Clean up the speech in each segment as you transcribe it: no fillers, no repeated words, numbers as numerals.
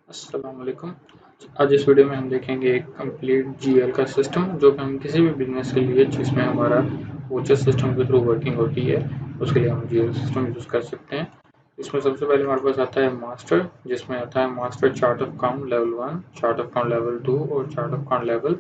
अस्सलाम वालेकुम। आज इस वीडियो में हम देखेंगे एक कंप्लीट जीएल का सिस्टम जो कि हम किसी भी बिजनेस के लिए जिसमें हमारा वोचर सिस्टम के थ्रू वर्किंग होती है उसके लिए हम जीएल सिस्टम यूज़ कर सकते हैं। इसमें सबसे पहले हमारे पास आता है मास्टर, जिसमें आता है master chart of count level 1, chart of count level 2 और चार्ट ऑफ काउंट लेवल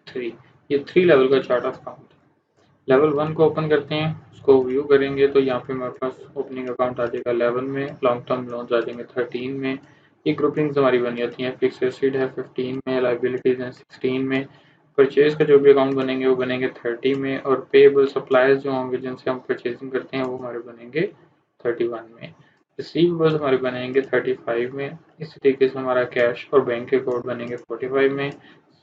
3। ये 3 लेवल का चार्ट ऑफ काउंट। लेवल 1 को ओपन करते हैं, उसको व्यू करेंगे तो यहाँ पे हमारे पास ओपनिंग अकाउंट आ जाएगा 11 में, लॉन्ग टर्म लोन्स आ जाएंगे 13 में। ये ग्रुपिंग्स हमारी बनी होती हैं। फिक्स एसेट है 15 में, लायबिलिटीज हैं 16 में, परचेज का जो भी अकाउंट बनेंगे वो बनेंगे 30 में, और पेएबल सप्लायर्स जो होंगे जिनसे हम परचेजिंग करते हैं वो हमारे बनेंगे 31 में। रिसीवेबल्स हमारे बनेंगे 35 में। इसी तरीके से हमारा कैश और बैंक के अकाउंट बनेंगे 45 में,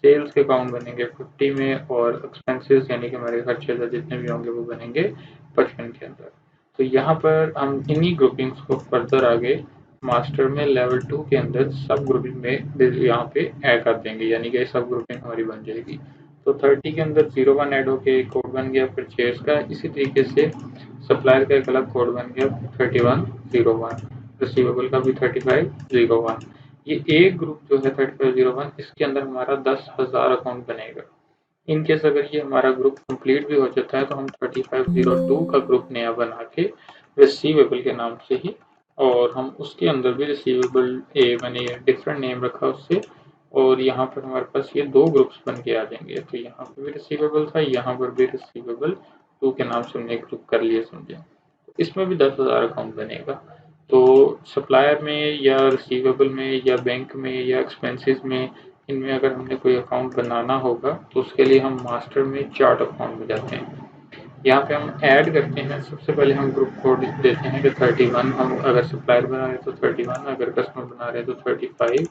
सेल्स के अकाउंट बनेंगे 50 में, और एक्सपेंसेस यानी कि हमारे खर्चे जितने भी होंगे वो बनेंगे 55 के अंदर। तो यहाँ पर हम इन्हीं ग्रुपिंग्स को फर्दर आगे मास्टर में लेवल 2 के अंदर सब ग्रुपिंग में यहाँ पे ऐड कर देंगे, यानी कि सब ग्रुपिंग हमारी बन जाएगी। तो 30 के अंदर 01 ऐड होके एक कोड बन गया परचेज का। इसी तरीके से सप्लायर का एक अलग कोड बन गया 3101, रिसीवेबल का भी 3501। ये एक ग्रुप जो है 3501, इसके अंदर हमारा 10,000 अकाउंट बनेगा। इन केस अगर ये हमारा ग्रुप कंप्लीट भी हो जाता है तो हम 3502 का ग्रुप नया बना के रिसीवेबल के नाम से ही, और हम उसके अंदर भी रिसीवेबल ए मैंने डिफरेंट नेम रखा उससे, और यहाँ पर हमारे पास ये दो ग्रुप्स बन के आ जाएंगे। तो यहाँ पर भी रिसीवेबल था, यहाँ पर भी रिसीवेबल 2 के नाम से हमने ग्रुप कर लिए समझे। इसमें भी 10,000 अकाउंट बनेगा। तो सप्लायर में या रिसीवेबल में या बैंक में या एक्सपेंसेस में, इनमें अगर हमने कोई अकाउंट बनाना होगा तो उसके लिए हम मास्टर में चार्ट अकाउंट में जाते हैं। यहाँ पे हम ऐड करते हैं। सबसे पहले हम ग्रुप कोड देते हैं कि 31, हम अगर सप्लायर बना रहे हैं तो 31, अगर कस्टमर बना रहे हैं तो 35,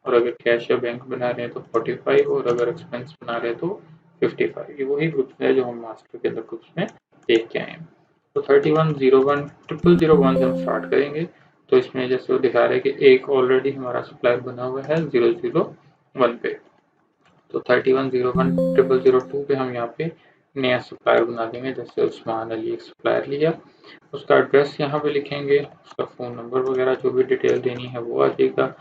और अगर कैश या बैंक बना रहे हैं तो 45, और अगर एक्सपेंस बना रहे हैं तो 55। ये वही ग्रुप्स है जो हम मास्टर के अंदर ग्रुप्स में देख के आए हैं। तो 3101 0001 से हम स्टार्ट करेंगे। तो इसमें जैसे वो दिखा रहे हैं कि एक ऑलरेडी हमारा सप्लायर बना हुआ है 001 पे। तो 3101 0002 पे हम यहाँ पे नया सप्लायर बना देंगे। जैसे उस्मान अली एक सप्लायर लिया, उसका एड्रेस यहाँ पे लिखेंगे, उसका फ़ोन नंबर वगैरह जो भी डिटेल देनी है वो आ जाएगा।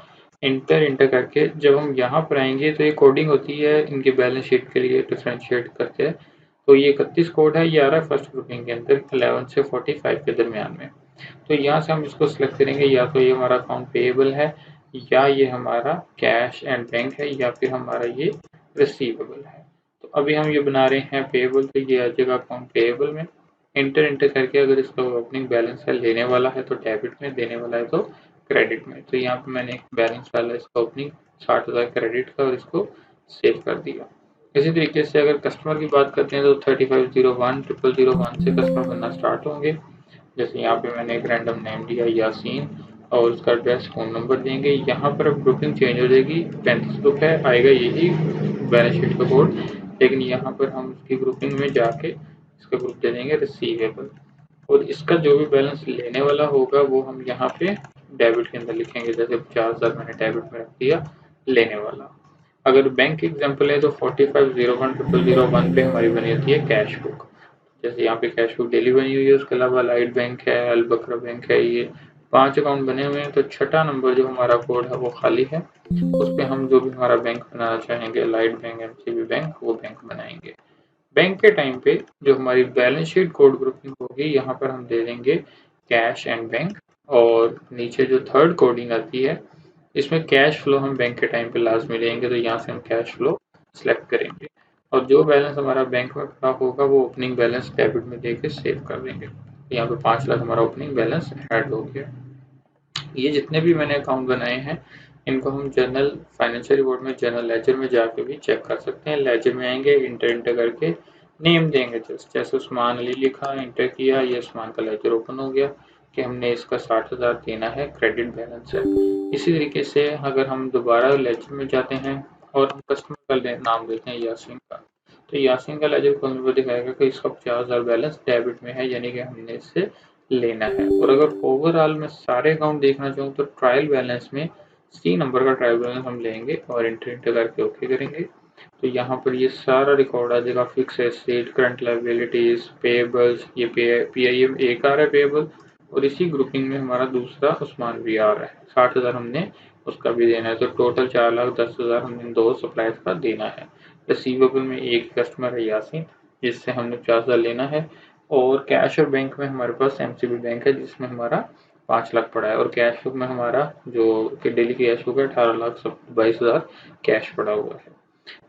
इंटर करके जब हम यहाँ पर आएंगे तो ये कोडिंग होती है इनके बैलेंस शीट के लिए डिफ्रेंशिएट करते हैं। तो ये 31 कोड है, ये आ रहा है फर्स्ट ग्रुपिंग के अंदर 11 से 45 के दरमियान में। तो यहाँ से हम इसको सिलेक्ट करेंगे, या तो ये हमारा अकाउंट पेएबल है, या ये हमारा कैश एंड बैंक है, या फिर हमारा ये रिसीवेबल है। तो अभी हम ये बना रहे हैं पेएबल, तो ये आ जाएगा अकाउंट पेएबल में। इंटर करके अगर इसका ओपनिंग बैलेंस है लेने वाला है तो डेबिट में, देने वाला है तो क्रेडिट में। तो यहाँ पे मैंने एक बैलेंस वाला इसका ओपनिंग 60,000 क्रेडिट का और इसको सेव कर दिया। इसी तरीके से अगर कस्टमर की बात करते हैं तो 3501 0001 से कस्टमर बनना स्टार्ट होंगे। जैसे यहाँ पे मैंने एक रैंडम नेम दिया यासीन, और उसका एड्रेस फ़ोन नंबर देंगे। यहाँ पर अब ग्रुपिंग चेंज हो जाएगी, 35 ग्रुप है, आएगा यही बैलेंस शीट का कोड, लेकिन यहाँ पर हम उसकी ग्रुपिंग में जाके इसका ग्रुप दे देंगे रिसीवेबल, और इसका जो भी बैलेंस लेने वाला होगा वो हम यहाँ पे डेबिट के अंदर लिखेंगे। जैसे 50,000 मैंने डेबिट में रख दिया लेने वाला। अगर बैंक एग्जाम्पल है तो 4501 0001 पे हमारी बनी होती है कैश बुक। जैसे यहाँ पे कैश बुक डेली बनी हुई है, उसके अलावा लाइट बैंक है, अल बकरा बैंक है, ये 5 अकाउंट बने हुए हैं। तो छठा नंबर जो हमारा कोड है वो खाली है, उस पे हम जो भी हमारा बैंक बनाना चाहेंगे, लाइट बैंक, एमसीबी बैंक, वो बैंक बनाएंगे। बैंक के टाइम पे जो हमारी बैलेंस शीट कोड ग्रुपिंग होगी, यहाँ पर हम दे देंगे कैश एंड बैंक, और नीचे जो थर्ड कोडिंग आती है इसमें कैश फ्लो हम बैंक के टाइम पे लाजमी लेंगे, तो यहाँ से हम कैश फ्लो सेलेक्ट करेंगे, और जो बैलेंस हमारा बैंक में पड़ा होगा वो ओपनिंग बैलेंस डेबिट में देके सेव कर देंगे। यहाँ पे 5 लाख हमारा ओपनिंग बैलेंस ऐड हो गया। ये जितने भी मैंने अकाउंट बनाए हैं इनको हम जर्नल फाइनेंशियल रिपोर्ट में जर्नल लेजर में जाके भी चेक कर सकते हैं। लेजर में आएंगे, इंटर करके नेम देंगे, जैसे उस्मान अली लिखा, इंटर किया, ये उस्मान का लेजर ओपन हो गया कि हमने इसका 60,000 देना है, क्रेडिट बैलेंस है। इसी तरीके से अगर हम दोबारा लेजर में जाते हैं और हम कस्टमर का नाम देते हैं यासीन का, तो यासीन का लेजर खोलने पर दिखाएगा कि इसका 50,000 बैलेंस डेबिट में है, यानी कि हमने इससे लेना है। और अगर ओवरऑल में सारे अकाउंट देखना चाहूँ तो ट्रायल बैलेंस में सी नंबर का ट्रायल बैलेंस हम लेंगे और इंटर करके ओके करेंगे। तो यहाँ पर ये सारा रिकॉर्ड आ जाएगा, fix asset, current liabilities, payables, ये पीआईएम एक आ रहा है पेएबल, और इसी ग्रुपिंग में हमारा दूसरा उस्मान भी आ रहा है, 60,000 हमने उसका भी देना है। तो टोटल 4,10,000 हमने 2 सप्लायर्स का देना है। रिसीवेबल में एक कस्टमर है यासीन, जिससे हमने 50,000 लेना है। और कैश और बैंक में हमारे पास एमसीबी बैंक है, जिसमें हमारा 5 लाख पड़ा है। और कैश बुक में हमारा जो कि डेली की कैश बुक है 18,22,000 कैश पड़ा हुआ है।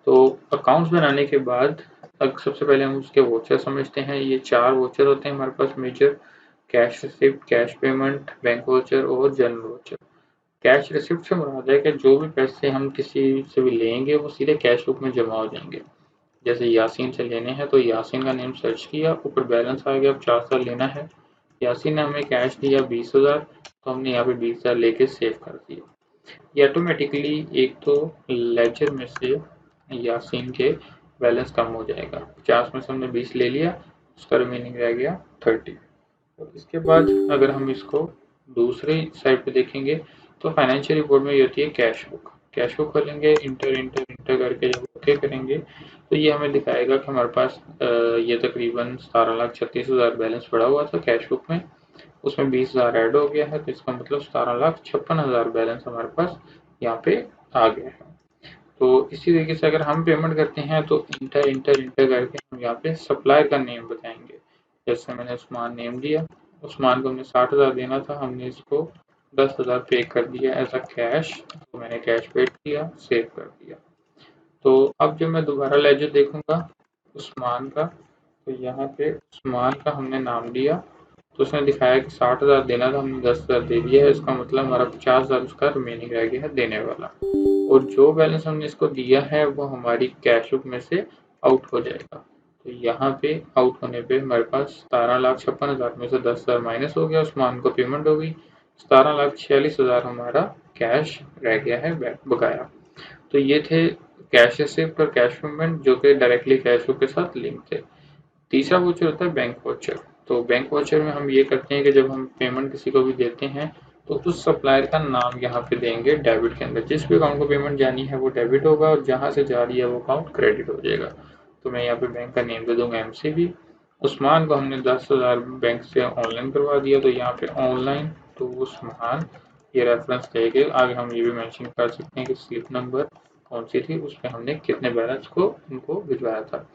तो अकाउंट्स बनाने के बाद अब सबसे पहले हम उसके वोचर समझते हैं। ये 4 वोचर होते हैं हमारे पास major: cash receipt, cash payment, bank voucher और जनरल वोचर। कैश रिसिप्ट से मुराद है कि जो भी पैसे हम किसी से भी लेंगे वो सीधे कैश बुक में जमा हो जाएंगे। जैसे यासीन से लेने हैं तो यासीन का नेम सर्च किया, ऊपर बैलेंस आ गया, अब 4,000 लेना है। यासीन ने हमें कैश दिया 20,000, तो हमने यहाँ पे 20,000 लेके सेव कर दिया। ये ऑटोमेटिकली एक तो लेजर में से यासीन के बैलेंस कम हो जाएगा। 50 में से हमने 20 ले लिया, उसका रिमेनिंग रह गया 30। और इसके बाद अगर हम इसको दूसरी साइड पे देखेंगे तो फाइनेंशियल रिपोर्ट में ये होती है कैश बुक। कैश बुक खोलेंगे, इंटर इंटर इंटर करके जब ओके करेंगे तो ये हमें दिखाएगा कि हमारे पास ये तकरीबन 17,36,000 बैलेंस पड़ा हुआ था कैश बुक में। उसमें 20,000 ऐड हो गया है, तो इसका मतलब 17,56,000 बैलेंस हमारे पास यहाँ पे आ गया है। तो इसी तरीके से अगर हम पेमेंट करते हैं तो इंटर इंटर इंटर करके हम यहाँ पे सप्लायर का नेम बताएंगे। जैसे मैंने उस्मान नेम दिया, उस्मान को हमने 60,000 देना था, हमने इसको 10,000 पे कर दिया एज अ कैश। तो मैंने कैश पेड किया, सेव कर दिया। तो अब जब मैं दोबारा लेजर देखूंगा उस्मान का, तो यहाँ पे उस्मान का हमने नाम दिया, तो उसने दिखाया कि 60,000 देना था, हमने 10,000 दे दिया है। इसका मतलब हमारा 50,000 उसका रिमेनिंग रह गया है देने वाला। और जो बैलेंस हमने इसको दिया है वो हमारी कैश बुक में से आउट हो जाएगा। तो यहाँ पे आउट होने पे हमारे पास 17,56,000 में से 10,000 माइनस हो गया, उस्मान को पेमेंट हो गई। 17,46,000 हमारा कैश रह गया है बकाया। तो ये थे कैश रिसिप्ट और कैश पेमेंट, जो कि डायरेक्टली कैश बुक के साथ लिंक थे। तीसरा वोचर होता है बैंक वोचर। तो बैंक वोचर में हम ये करते हैं कि जब हम पेमेंट किसी को भी देते हैं तो उस सप्लायर का नाम यहाँ पे देंगे डेबिट के अंदर। जिस भी अकाउंट को पेमेंट जानी है वो डेबिट होगा, और जहाँ से जा रही है वो अकाउंट क्रेडिट हो जाएगा। तो मैं यहाँ पे बैंक का नेम दे दूंगा एमसीबी। उस्मान को हमने 10,000 बैंक से ऑनलाइन करवा दिया, तो यहाँ पे ऑनलाइन टू उस्मान ये रेफरेंस लेके आगे हम ये भी मेंशन कर सकते हैं कि स्लिप नंबर कौन सी थी, उस पर हमने कितने बैलेंस को उनको भिजवाया था।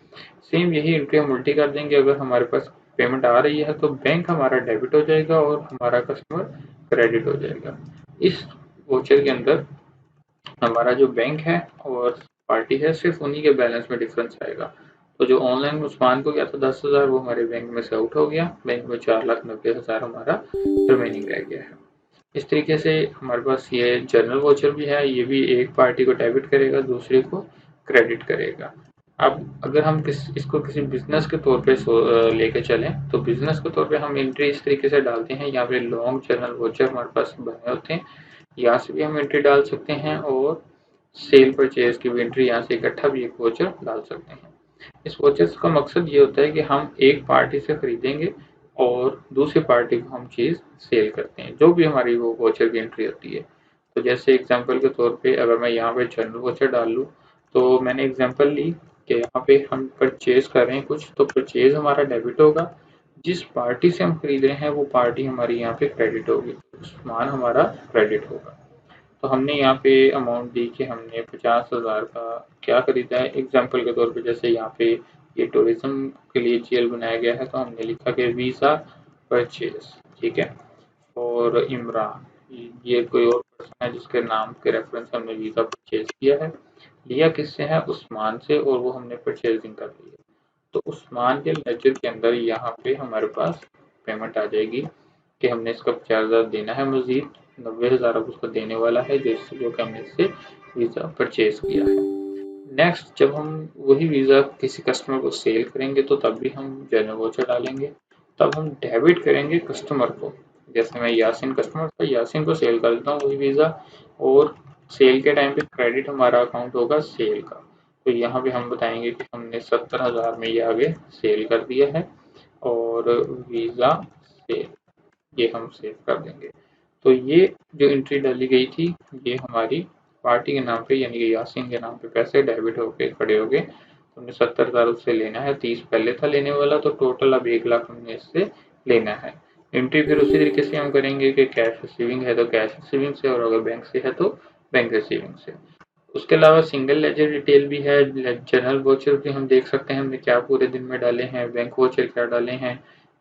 सेम यही एंट्री हम उल्टी कर देंगे। अगर हमारे पास पेमेंट आ रही है तो बैंक हमारा डेबिट हो जाएगा और हमारा कस्टमर क्रेडिट हो जाएगा। इस वोचर के अंदर हमारा जो बैंक है और पार्टी है, सिर्फ उन्हीं के बैलेंस में डिफरेंस आएगा। तो जो ऑनलाइन उस्मान को गया था 10,000, वो हमारे बैंक में से आउट हो गया। बैंक में 4,90,000 हमारा रिमेनिंग रह गया है। इस तरीके से हमारे पास ये जनरल वोचर भी है, ये भी एक पार्टी को डेबिट करेगा, दूसरे को क्रेडिट करेगा। अब अगर हम इसको किसी बिजनेस के तौर पे लेके चलें तो बिजनेस के तौर पे हम एंट्री इस तरीके से डालते हैं। यहाँ पे लॉन्ग जनरल वोचर हमारे पास बने होते हैं, यहाँ से भी हम एंट्री डाल सकते हैं, और सेल परचेज की भी एंट्री यहाँ से इकट्ठा भी एक वोचर डाल सकते हैं। इस वोचर्स का मकसद ये होता है कि हम एक पार्टी से खरीदेंगे और दूसरी पार्टी को हम चीज़ सेल करते हैं, जो भी हमारी वो वोचर की एंट्री होती है। तो जैसे एग्जांपल के तौर पे अगर मैं यहाँ पे जनरल वोचर डाल लूँ, तो मैंने एग्जांपल ली कि यहाँ पे हम परचेज कर रहे हैं कुछ, तो परचेज हमारा डेबिट होगा। जिस पार्टी से हम खरीद रहे हैं वो पार्टी हमारी यहाँ पे क्रेडिट होगी, सामान हमारा क्रेडिट होगा। तो हमने यहाँ पे अमाउंट दी कि हमने 50,000 का क्या खरीदा है। एग्जाम्पल के तौर पे जैसे यहाँ पे ये टूरिज्म के लिए जीएल बनाया गया है, तो हमने लिखा कि वीज़ा परचेज, ठीक है। और इमरान, ये कोई और पर्सन है जिसके नाम के रेफरेंस हमने वीज़ा परचेज किया है। लिया किससे है? उस्मान से, और वो हमने परचेजिंग कर ली है। तो उस्मान के लेजर के अंदर यहाँ पे हमारे पास पेमेंट आ जाएगी कि हमने इसका 50,000 देना है, मजीद 90,000 अब उसको देने वाला है, जो कि हमने इससे वीज़ा परचेज किया है। नेक्स्ट, जब हम वही वीज़ा किसी कस्टमर को सेल करेंगे तो तब भी हम जनरल वोचर डालेंगे। तब हम डेबिट करेंगे कस्टमर को। जैसे मैं यासीन कस्टमर था, यासीन को सेल कर देता हूँ वही वीज़ा, और सेल के टाइम पे क्रेडिट हमारा अकाउंट होगा सेल का। तो यहाँ पे हम बताएंगे कि हमने 70,000 में ये आगे सेल कर दिया है, और वीज़ा सेल ये हम सेव कर देंगे। तो ये जो एंट्री डाली गई थी ये हमारी पार्टी के नाम पे, यानी कि यासीन के नाम पे पैसे डेबिट होके खड़े हो गए। हमने 70,000 उससे लेना है, 30 पहले था लेने वाला, तो टोटल अब 1,00,000 हमने इससे लेना है। एंट्री फिर उसी तरीके से हम करेंगे कि कैश रिसीविंग है तो कैश रिसीविंग से, और अगर बैंक से है तो बैंक रिसीविंग से। उसके अलावा सिंगल लेजर डिटेल भी है, जनरल वोचर भी हम देख सकते हैं हमने क्या पूरे दिन में डाले हैं, बैंक वोचर क्या डाले हैं,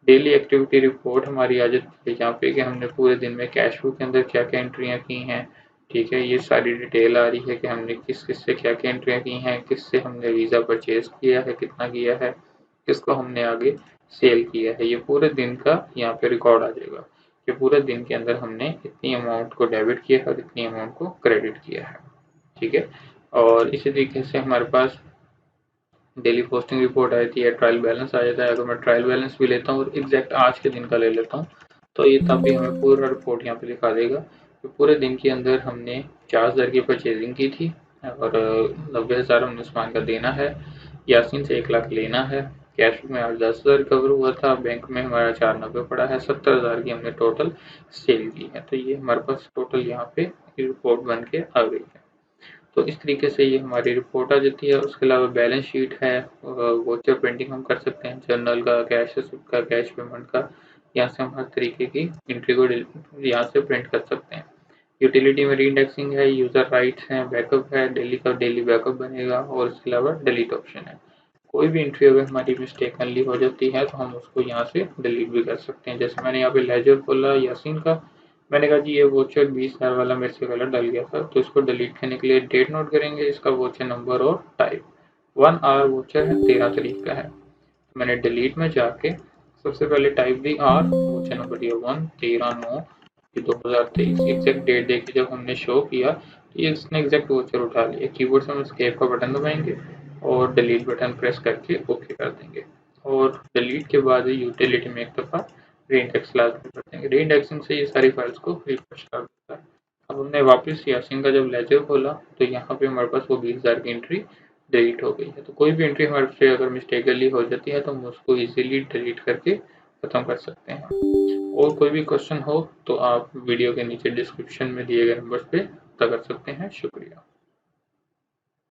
डेली एक्टिविटी रिपोर्ट हमारी आ जाती है यहाँ पे कि हमने पूरे दिन में कैश बुक के अंदर क्या क्या एंट्रियाँ की हैं। ठीक है, ये सारी डिटेल आ रही है कि हमने किस किस से क्या क्या एंट्रियाँ की हैं, किससे हमने वीज़ा परचेज किया है, कितना किया है, किसको हमने आगे सेल किया है। ये पूरे दिन का यहाँ पे रिकॉर्ड आ जाएगा कि पूरे दिन के अंदर हमने इतनी अमाउंट को डेबिट किया है और इतनी अमाउंट को क्रेडिट किया है। ठीक है, और इसी तरीके से हमारे पास डेली पोस्टिंग रिपोर्ट आई थी या ट्रायल बैलेंस आ जाता है। अगर मैं ट्रायल बैलेंस भी लेता हूँ और एग्जैक्ट आज के दिन का ले लेता हूँ तो ये तब भी हमें पूरा रिपोर्ट यहाँ पे दिखा देगा कि पूरे दिन के अंदर हमने 40,000 की परचेजिंग की थी और 90,000 हमने सामान का देना है, यासीन से 1 लाख लेना है, कैश में आज 10,000 रिकवर हुआ था, बैंक में हमारा 490 पड़ा है, 70,000 की हमने टोटल सेल की है। तो ये हमारे पास टोटल यहाँ पे रिपोर्ट बन के आ गई है। तो इस तरीके से ये हमारी रिपोर्ट आ जाती है। उसके अलावा बैलेंस शीट है, वोचर प्रिंटिंग हम कर सकते हैं, जर्नल का, कैश रिसिप्ट का, कैश पेमेंट का, यहाँ से हम हर तरीके की एंट्री को यहाँ से प्रिंट कर सकते हैं। यूटिलिटी में रीइंडेक्सिंग है, यूजर राइट्स हैं, बैकअप है, डेली का डेली बैकअप बनेगा और इसके अलावा डिलीट ऑप्शन है। कोई भी एंट्री अगर हमारी मिस्टेकनली हो जाती है तो हम उसको यहाँ से डिलीट भी कर सकते हैं। जैसे मैंने यहाँ पे लेजर खोला यासीन का, मैंने कहा जी ये वोचर 20,000 वाला मेरे से गलत डल गया था, तो इसको डिलीट करने के लिए डेट नोट करेंगे, इसका वोचर नंबर और टाइप। 1 आवर वोचर है, 13 तारीख का है। मैंने डिलीट में जाके सबसे पहले type the R, voucher number दिया 1, 13/9 2023, एग्जैक्ट डेट देखी जब हमने शो किया तो ये इसने एग्जैक्ट वोचर उठा लिया। कीबोर्ड से हम एस्केप का बटन दबाएंगे और डिलीट बटन प्रेस करके ओके कर देंगे और डिलीट के बाद यूटिलिटी में एक दफ़ा रीइंडेक्स लाजमी कर देंगे। रीइंडेक्सिंग से ये सारी फाइल्स को रिफ्रेश कर देता है। अब हमने वापस यासीन का जब लेजर खोला तो यहाँ पे हमारे पास वो 20,000 की एंट्री डिलीट हो गई है। तो कोई भी एंट्री हमारे से अगर मिस्टेकली हो जाती है तो हम उसको इजीली डिलीट करके ख़त्म कर सकते हैं। और कोई भी क्वेश्चन हो तो आप वीडियो के नीचे डिस्क्रिप्शन में दिए गए नंबर पे पता कर सकते हैं। शुक्रिया।